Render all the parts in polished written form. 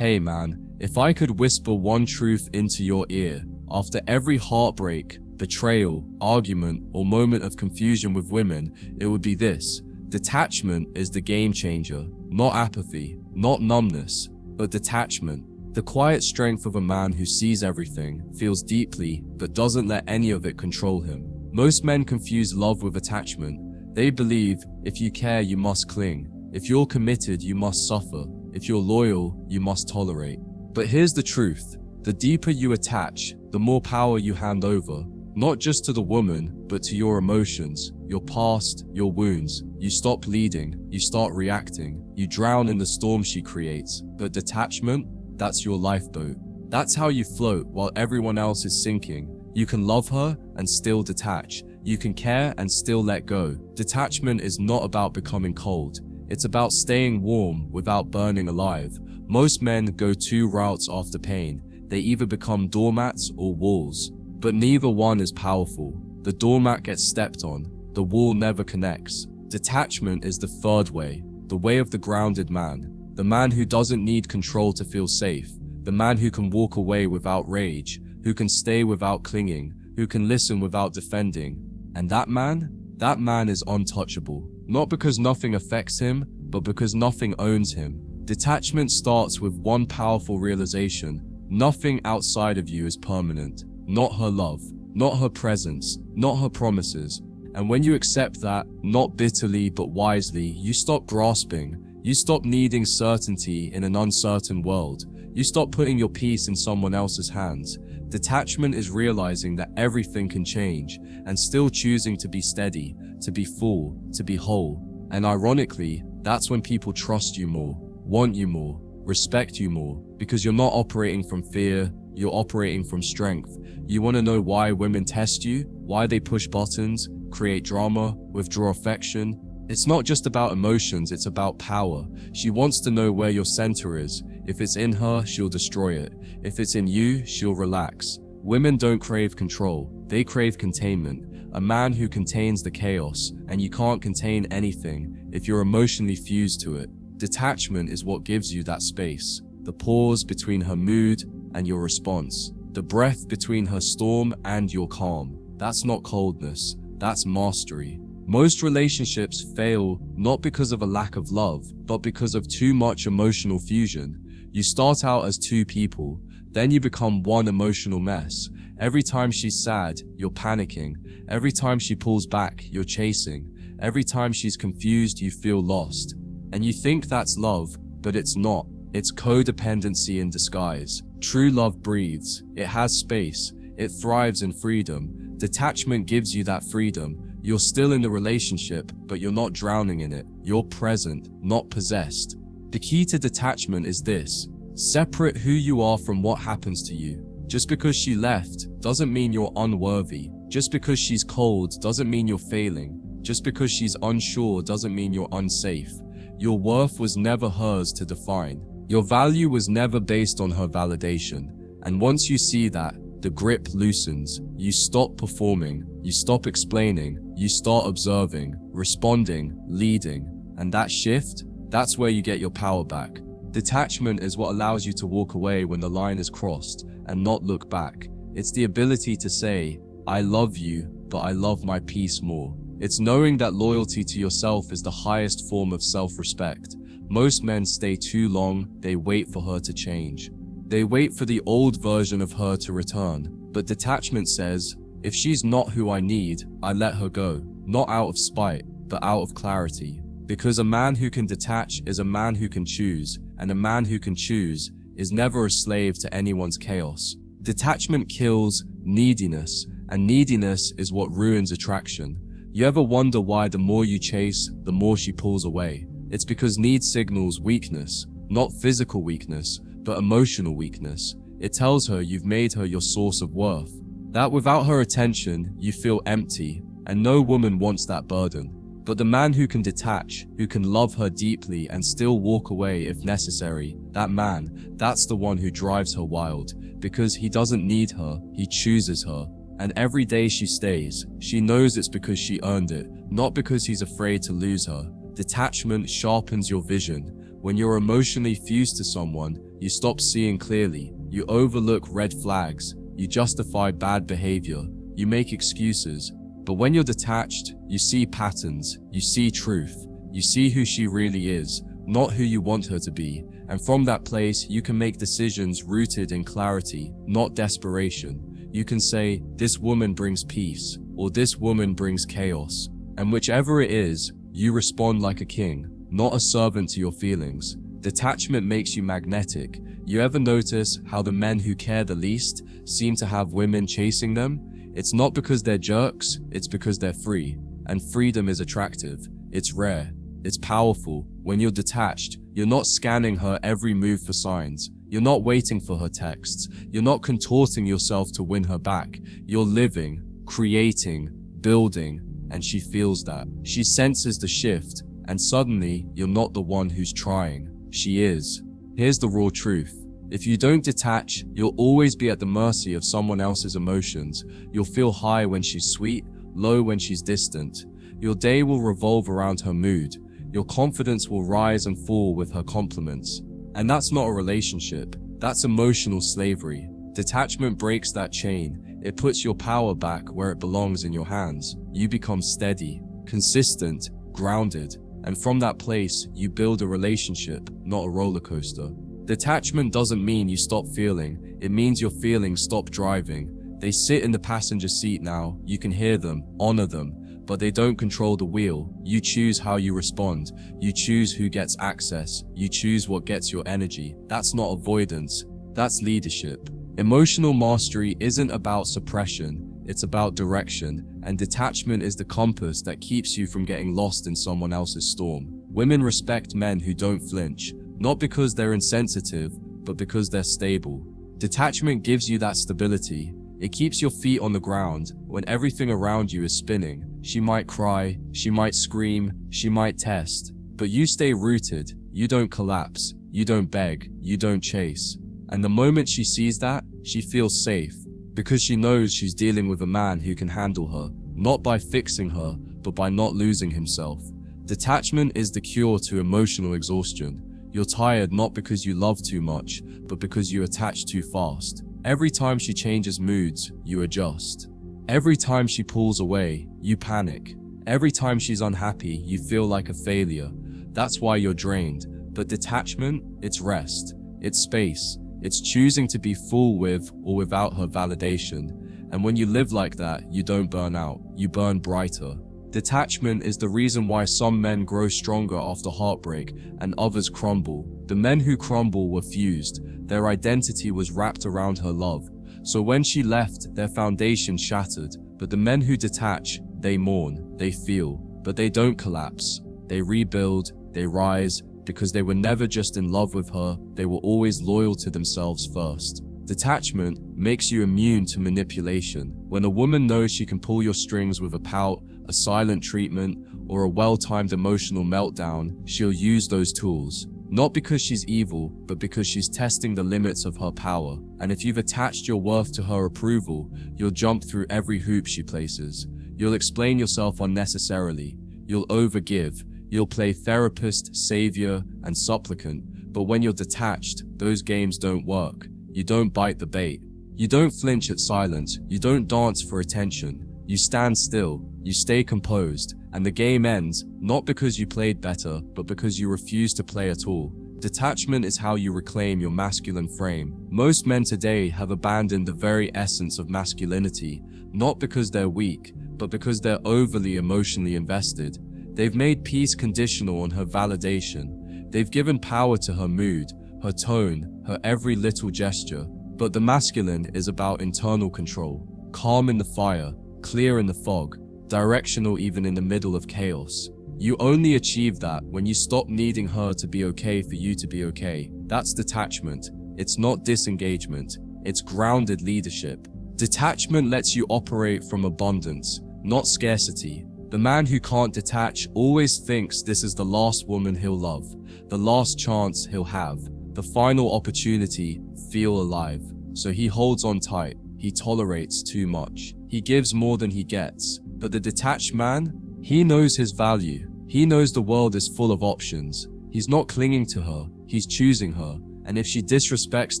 Hey man, if I could whisper one truth into your ear, after every heartbreak, betrayal, argument, or moment of confusion with women, it would be this: detachment is the game changer. Not apathy, not numbness, but detachment. The quiet strength of a man who sees everything, feels deeply, but doesn't let any of it control him. Most men confuse love with attachment. They believe if you care, you must cling. If you're committed, you must suffer. If you're loyal, you must tolerate. But here's the truth: the deeper you attach, the more power you hand over. Not just to the woman, but to your emotions, your past, your wounds. You stop leading, you start reacting, you drown in the storm she creates. But detachment, that's your lifeboat. That's how you float while everyone else is sinking. You can love her and still detach. You can care and still let go. Detachment is not about becoming cold. It's about staying warm without burning alive. Most men go two routes after pain. They either become doormats or walls, but neither one is powerful. The doormat gets stepped on, the wall never connects. Detachment is the third way, the way of the grounded man. The man who doesn't need control to feel safe. The man who can walk away without rage, who can stay without clinging, who can listen without defending. And that man is untouchable. Not because nothing affects him, but because nothing owns him. Detachment starts with one powerful realization: nothing outside of you is permanent. Not her love, not her presence, not her promises. And when you accept that, not bitterly but wisely, you stop grasping. You stop needing certainty in an uncertain world. You stop putting your peace in someone else's hands. Detachment is realizing that everything can change and still choosing to be steady, to be full, to be whole. And ironically, that's when people trust you more, want you more, respect you more, because you're not operating from fear, you're operating from strength. You want to know why women test you, why they push buttons, create drama, withdraw affection? It's not just about emotions, it's about power. She wants to know where your center is. If it's in her, she'll destroy it. If it's in you, she'll relax. Women don't crave control, they crave containment. A man who contains the chaos, and you can't contain anything if you're emotionally fused to it. Detachment is what gives you that space. The pause between her mood and your response. The breath between her storm and your calm. That's not coldness, that's mastery. Most relationships fail not because of a lack of love, but because of too much emotional fusion. You start out as two people, then you become one emotional mess. Every time she's sad, you're panicking. Every time she pulls back, you're chasing. Every time she's confused, you feel lost. And you think that's love, but it's not. It's codependency in disguise. True love breathes, it has space, it thrives in freedom. Detachment gives you that freedom. You're still in the relationship, but you're not drowning in it. You're present, not possessed. The key to detachment is this: separate who you are from what happens to you. Just because she left doesn't mean you're unworthy. Just because she's cold doesn't mean you're failing. Just because she's unsure doesn't mean you're unsafe. Your worth was never hers to define. Your value was never based on her validation. And once you see that, the grip loosens. You stop performing, you stop explaining, you start observing, responding, leading. And that shift, that's where you get your power back. Detachment is what allows you to walk away when the line is crossed and not look back. It's the ability to say, I love you, but I love my peace more. It's knowing that loyalty to yourself is the highest form of self-respect. Most men stay too long, they wait for her to change. They wait for the old version of her to return. But detachment says, if she's not who I need, I let her go. Not out of spite, but out of clarity. Because a man who can detach is a man who can choose, and a man who can choose is never a slave to anyone's chaos. Detachment kills neediness, and neediness is what ruins attraction. You ever wonder why the more you chase, the more she pulls away? It's because need signals weakness, not physical weakness, but emotional weakness. It tells her you've made her your source of worth. That without her attention, you feel empty, and no woman wants that burden. But the man who can detach, who can love her deeply and still walk away if necessary, that man, that's the one who drives her wild. Because he doesn't need her, he chooses her. And every day she stays, she knows it's because she earned it, not because he's afraid to lose her. Detachment sharpens your vision. When you're emotionally fused to someone, you stop seeing clearly, you overlook red flags, you justify bad behavior, you make excuses. But when you're detached, you see patterns, you see truth, you see who she really is, not who you want her to be. And from that place, you can make decisions rooted in clarity, not desperation. You can say, this woman brings peace, or this woman brings chaos. And whichever it is, you respond like a king, not a servant to your feelings. Detachment makes you magnetic. You ever notice how the men who care the least seem to have women chasing them? It's not because they're jerks, it's because they're free. And freedom is attractive. It's rare. It's powerful. When you're detached, you're not scanning her every move for signs. You're not waiting for her texts. You're not contorting yourself to win her back. You're living, creating, building, and she feels that. She senses the shift, and suddenly you're not the one who's trying. She is. Here's the raw truth. If you don't detach, you'll always be at the mercy of someone else's emotions. You'll feel high when she's sweet, low when she's distant. Your day will revolve around her mood. Your confidence will rise and fall with her compliments. And that's not a relationship. That's emotional slavery. Detachment breaks that chain. It puts your power back where it belongs in your hands. You become steady, consistent, grounded. And from that place, you build a relationship, not a roller coaster. Detachment doesn't mean you stop feeling. It means your feelings stop driving. They sit in the passenger seat now. You can hear them, honor them, but they don't control the wheel. You choose how you respond. You choose who gets access. You choose what gets your energy. That's not avoidance. That's leadership. Emotional mastery isn't about suppression. It's about direction, and detachment is the compass that keeps you from getting lost in someone else's storm. Women respect men who don't flinch, not because they're insensitive, but because they're stable. Detachment gives you that stability. It keeps your feet on the ground when everything around you is spinning. She might cry, she might scream, she might test, but you stay rooted. You don't collapse, you don't beg, you don't chase. And the moment she sees that, she feels safe, because she knows she's dealing with a man who can handle her, not by fixing her, but by not losing himself. Detachment is the cure to emotional exhaustion. You're tired not because you love too much, but because you attach too fast. Every time she changes moods, you adjust. Every time she pulls away, you panic. Every time she's unhappy, you feel like a failure. That's why you're drained. But detachment, it's rest. It's space. It's choosing to be full with or without her validation. And when you live like that, you don't burn out. You burn brighter. Detachment is the reason why some men grow stronger after heartbreak and others crumble. The men who crumble were fused. Their identity was wrapped around her love. So when she left, their foundation shattered. But the men who detach, they mourn, they feel, but they don't collapse. They rebuild, they rise, because they were never just in love with her, they were always loyal to themselves first. Detachment makes you immune to manipulation. When a woman knows she can pull your strings with a pout, a silent treatment, or a well-timed emotional meltdown, she'll use those tools. Not because she's evil, but because she's testing the limits of her power. And if you've attached your worth to her approval, you'll jump through every hoop she places. You'll explain yourself unnecessarily. You'll overgive. You'll play therapist, savior, and supplicant. But when you're detached, those games don't work. You don't bite the bait. You don't flinch at silence. You don't dance for attention. You stand still. You stay composed. And the game ends, not because you played better, but because you refuse to play at all. Detachment is how you reclaim your masculine frame. Most men today have abandoned the very essence of masculinity, not because they're weak, but because they're overly emotionally invested. They've made peace conditional on her validation. They've given power to her mood, her tone, her every little gesture. But the masculine is about internal control, calm in the fire, clear in the fog, directional even in the middle of chaos. You only achieve that when you stop needing her to be okay for you to be okay. That's detachment. It's not disengagement. It's grounded leadership. Detachment lets you operate from abundance, not scarcity. The man who can't detach always thinks this is the last woman he'll love, the last chance he'll have, the final opportunity, feel alive. So he holds on tight. He tolerates too much. He gives more than he gets. But the detached man, he knows his value. He knows the world is full of options. He's not clinging to her, he's choosing her. And if she disrespects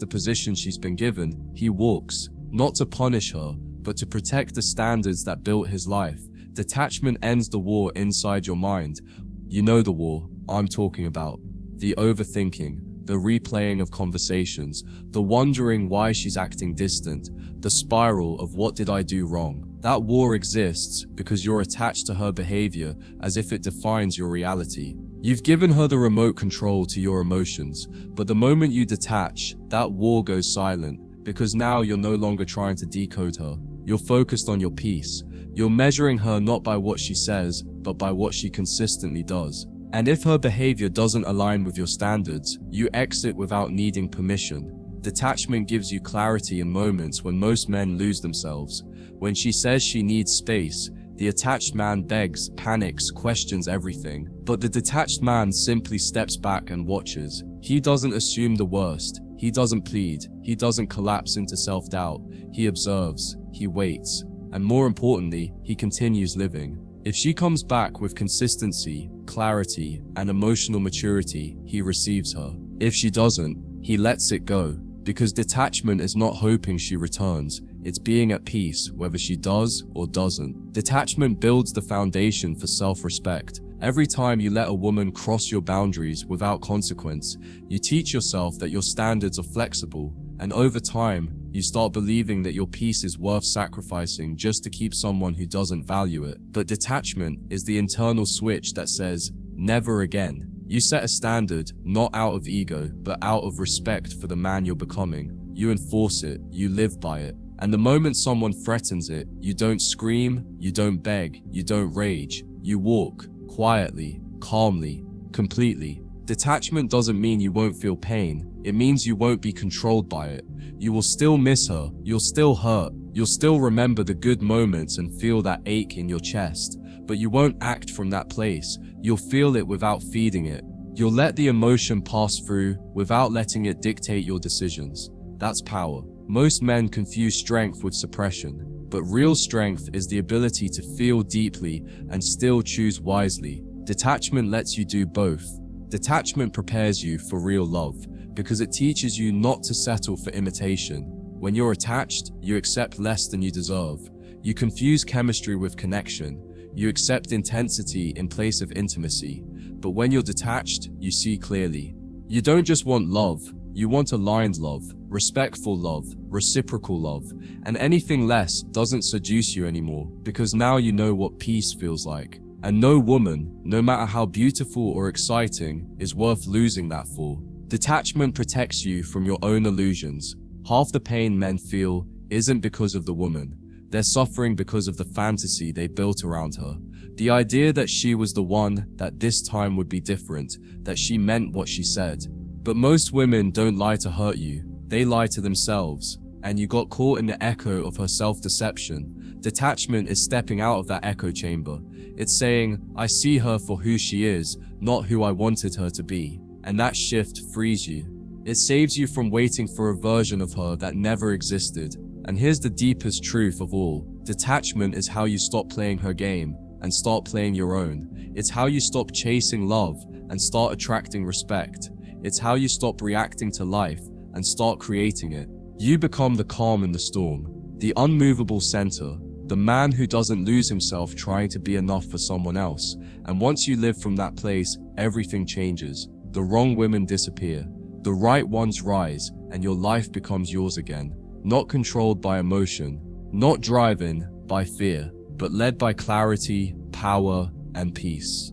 the position she's been given, he walks, not to punish her, but to protect the standards that built his life. Detachment ends the war inside your mind. You know the war I'm talking about. The overthinking, the replaying of conversations, the wondering why she's acting distant, the spiral of what did I do wrong. That war exists because you're attached to her behavior as if it defines your reality. You've given her the remote control to your emotions, but the moment you detach, that war goes silent because now you're no longer trying to decode her. You're focused on your peace. You're measuring her not by what she says, but by what she consistently does. And if her behavior doesn't align with your standards, you exit without needing permission. Detachment gives you clarity in moments when most men lose themselves. When she says she needs space, the attached man begs, panics, questions everything. But the detached man simply steps back and watches. He doesn't assume the worst. He doesn't plead. He doesn't collapse into self-doubt. He observes. He waits. And more importantly, he continues living. If she comes back with consistency, clarity, and emotional maturity, he receives her. If she doesn't, he lets it go. Because detachment is not hoping she returns, it's being at peace whether she does or doesn't. Detachment builds the foundation for self-respect. Every time you let a woman cross your boundaries without consequence, you teach yourself that your standards are flexible, and over time, you start believing that your peace is worth sacrificing just to keep someone who doesn't value it. But detachment is the internal switch that says, never again. You set a standard, not out of ego, but out of respect for the man you're becoming. You enforce it, you live by it. And the moment someone threatens it, you don't scream, you don't beg, you don't rage. You walk, quietly, calmly, completely. Detachment doesn't mean you won't feel pain. It means you won't be controlled by it. You will still miss her, you'll still hurt, you'll still remember the good moments and feel that ache in your chest. But you won't act from that place. You'll feel it without feeding it. You'll let the emotion pass through without letting it dictate your decisions. That's power. Most men confuse strength with suppression, but real strength is the ability to feel deeply and still choose wisely. Detachment lets you do both. Detachment prepares you for real love because it teaches you not to settle for imitation. When you're attached, you accept less than you deserve. You confuse chemistry with connection. You accept intensity in place of intimacy. But when you're detached, you see clearly. You don't just want love, you want aligned love, respectful love, reciprocal love, and anything less doesn't seduce you anymore because now you know what peace feels like. And no woman, no matter how beautiful or exciting, is worth losing that for. Detachment protects you from your own illusions. Half the pain men feel isn't because of the woman. They're suffering because of the fantasy they built around her. The idea that she was the one, that this time would be different, that she meant what she said. But most women don't lie to hurt you. They lie to themselves. And you got caught in the echo of her self-deception. Detachment is stepping out of that echo chamber. It's saying, I see her for who she is, not who I wanted her to be. And that shift frees you. It saves you from waiting for a version of her that never existed. And here's the deepest truth of all. Detachment is how you stop playing her game and start playing your own. It's how you stop chasing love and start attracting respect. It's how you stop reacting to life and start creating it. You become the calm in the storm, the unmovable center, the man who doesn't lose himself trying to be enough for someone else. And once you live from that place, everything changes. The wrong women disappear, the right ones rise, and your life becomes yours again. Not controlled by emotion, not driven by fear, but led by clarity, power, and peace.